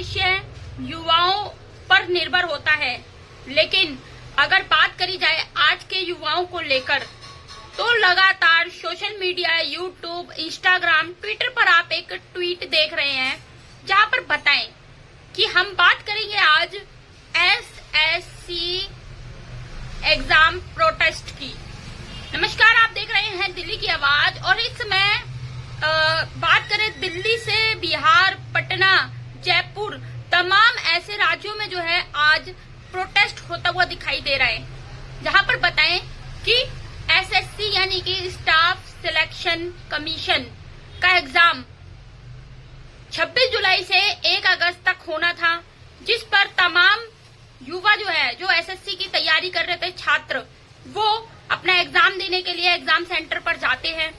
भविष्य युवाओं पर निर्भर होता है, लेकिन अगर बात करी जाए आज के युवाओं को लेकर तो लगातार social media, YouTube, Instagram, Twitter पर आप एक ट्वीट देख रहे हैं जहां पर बताएं कि हम बात करेंगे आज एसएससी एग्जाम प्रोटेस्ट की। नमस्कार, आप देख रहे हैं दिल्ली की आवाज और इस समय बात करें दिल्ली से बिहार, पटना, जयपुर, तमाम ऐसे राज्यों में जो है आज प्रोटेस्ट होता हुआ दिखाई दे रहा है, जहां पर बताएं कि एसएससी यानी कि स्टाफ सिलेक्शन कमीशन का एग्जाम 26 जुलाई से 1 अगस्त तक होना था, जिस पर तमाम युवा जो है, जो एसएससी की तैयारी कर रहे थे छात्र, वो अपना एग्जाम देने के लिए एग्जाम सेंटर पर जाते हैं।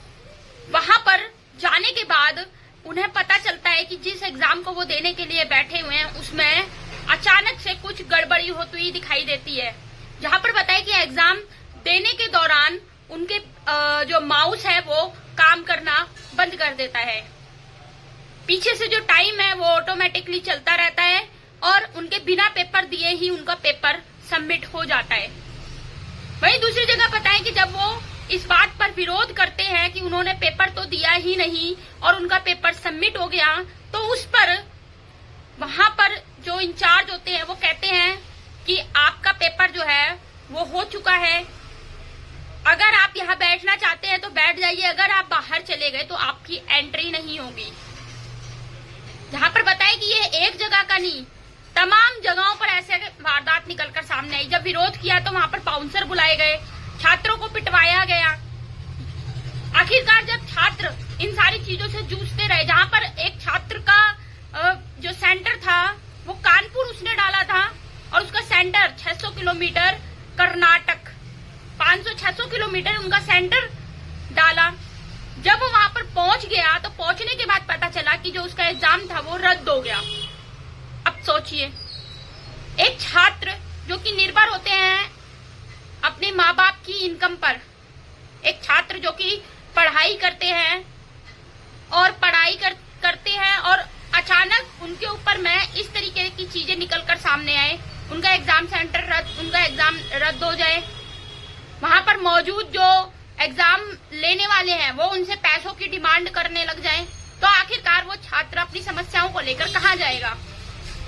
वहां पर जाने के बाद उन्हें पता चलता है कि जिस एग्जाम को वो देने के लिए बैठे हुए हैं उसमें अचानक से कुछ गड़बड़ी होती हुई दिखाई देती है, जहां पर बताया कि एग्जाम देने के दौरान उनके जो माउस है वो काम करना बंद कर देता है। पीछे से जो टाइम है वो ऑटोमेटिकली चलता रहता है और उनके बिना पेपर दिए ही उनका पेपर सबमिट हो जाता है। वहीं दूसरी जगह पता है कि जब वो इस बात पर विरोध करते हैं कि उन्होंने पेपर तो दिया ही नहीं और उनका पेपर सबमिट हो गया, तो उस पर वहां पर जो इंचार्ज होते हैं वो कहते हैं कि आपका पेपर जो है वो हो चुका है, अगर आप यहाँ बैठना चाहते हैं तो बैठ जाइए, अगर आप बाहर चले गए तो आपकी एंट्री नहीं होगी। जहां पर बताया कि ये एक जगह का नहीं, तमाम जगहों पर ऐसे वारदात निकलकर सामने आई। जब विरोध किया तो वहां पर बाउंसर बुलाए गए, छात्रों को पिटवाया गया। आखिरकार जब छात्र इन सारी चीजों से जूझते रहे, जहां पर एक छात्र का जो सेंटर था वो कानपुर उसने डाला था और उसका सेंटर 600 किलोमीटर कर्नाटक, 500-600 किलोमीटर उनका सेंटर डाला। जब वो वहां पर पहुंच गया तो पहुंचने के बाद पता चला कि जो उसका एग्जाम था वो रद्द हो गया। अब सोचिए, एक छात्र जो कि निर्भर होते हैं अपने माँ बाप की इनकम पर, एक छात्र जो कि पढ़ाई करते हैं और करते हैं और अचानक उनके ऊपर में इस तरीके की चीजें निकलकर सामने आए, उनका एग्जाम सेंटर उनका एग्जाम रद्द हो जाए, वहां पर मौजूद जो एग्जाम लेने वाले हैं वो उनसे पैसों की डिमांड करने लग जाए, तो आखिरकार वो छात्र अपनी समस्याओं को लेकर कहाँ जाएगा।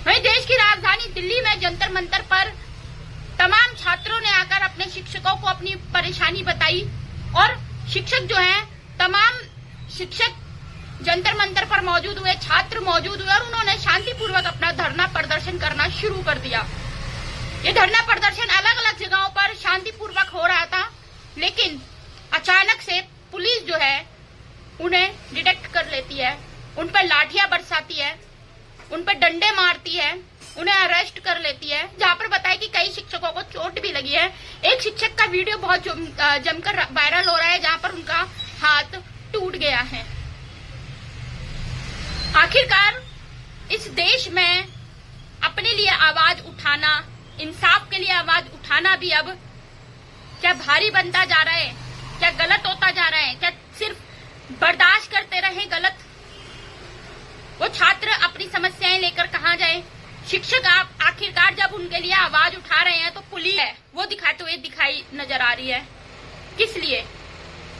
वहीं देश की राजधानी दिल्ली में जंतर मंतर पर तमाम छात्रों ने आकर अपने शिक्षकों को अपनी परेशानी बताई और शिक्षक जो हैं, तमाम शिक्षक जंतर मंतर पर मौजूद हुए, छात्र मौजूद हुए और उन्होंने शांतिपूर्वक अपना धरना प्रदर्शन करना शुरू कर दिया। ये धरना प्रदर्शन अलग अलग जगहों पर शांतिपूर्वक हो रहा था, लेकिन अचानक से पुलिस जो है उन्हें डिटेक्ट कर लेती है, उन पर लाठियां बरसाती है, उन पर डंडे मारती है, उन्हें अरेस्ट कर लेती है। जहां पर बताया कि कई शिक्षकों को चोट भी लगी है। एक शिक्षक का वीडियो बहुत जमकर वायरल हो रहा है, जहां पर उनका हाथ टूट गया है। आखिरकार इस देश में अपने लिए आवाज उठाना, इंसाफ के लिए आवाज उठाना भी अब क्या भारी बनता जा रहा है, क्या गलत होता जा रहा है, क्या सिर्फ बर्दाश्त करते रहे गलत। वो छात्र अपनी समस्याएं लेकर कहाँ जाए, शिक्षक आप आखिरकार जब उनके लिए आवाज उठा रहे हैं तो पुलिस है वो दिखाते हुए दिखाई नजर आ रही है, किस लिए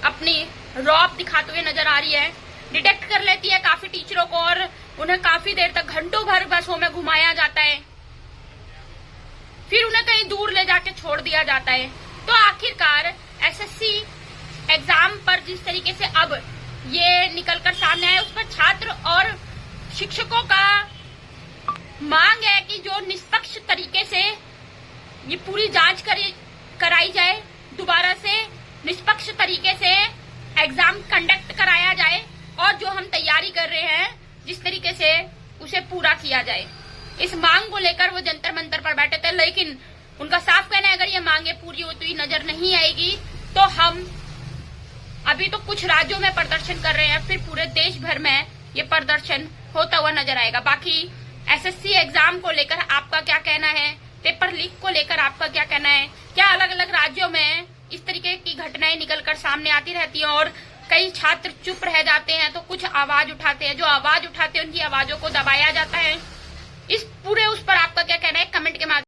अपनी रौब दिखाते हुए नजर आ रही है। डिटेक्ट कर लेती है काफी टीचरों को और उन्हें काफी देर तक घंटों भर बसों में घुमाया जाता है, फिर उन्हें कहीं दूर ले जाके छोड़ दिया जाता है। तो आखिरकार एसएससी एग्जाम पर जिस तरीके से अब ये निकलकर सामने आया, उस पर छात्र और शिक्षकों का मांग है कि जो निष्पक्ष तरीके से ये पूरी जांच कराई जाए, दोबारा से निष्पक्ष तरीके से एग्जाम कंडक्ट कराया जाए और जो हम तैयारी कर रहे हैं जिस तरीके से उसे पूरा किया जाए। इस मांग को लेकर वो जंतर मंतर पर बैठे थे, लेकिन उनका साफ कहना है अगर ये मांगे पूरी होती हुई नजर नहीं आएगी तो हम अभी तो कुछ राज्यों में प्रदर्शन कर रहे हैं, फिर पूरे देश भर में ये प्रदर्शन होता हुआ नजर आएगा। बाकी एसएससी एग्जाम को लेकर आपका क्या कहना है, पेपर लीक को लेकर आपका क्या कहना है, क्या अलग अलग राज्यों में इस तरीके की घटनाएं निकलकर सामने आती रहती हैं और कई छात्र चुप रह जाते हैं तो कुछ आवाज उठाते हैं, जो आवाज उठाते हैं उनकी आवाजों को दबाया जाता है। पूरे उस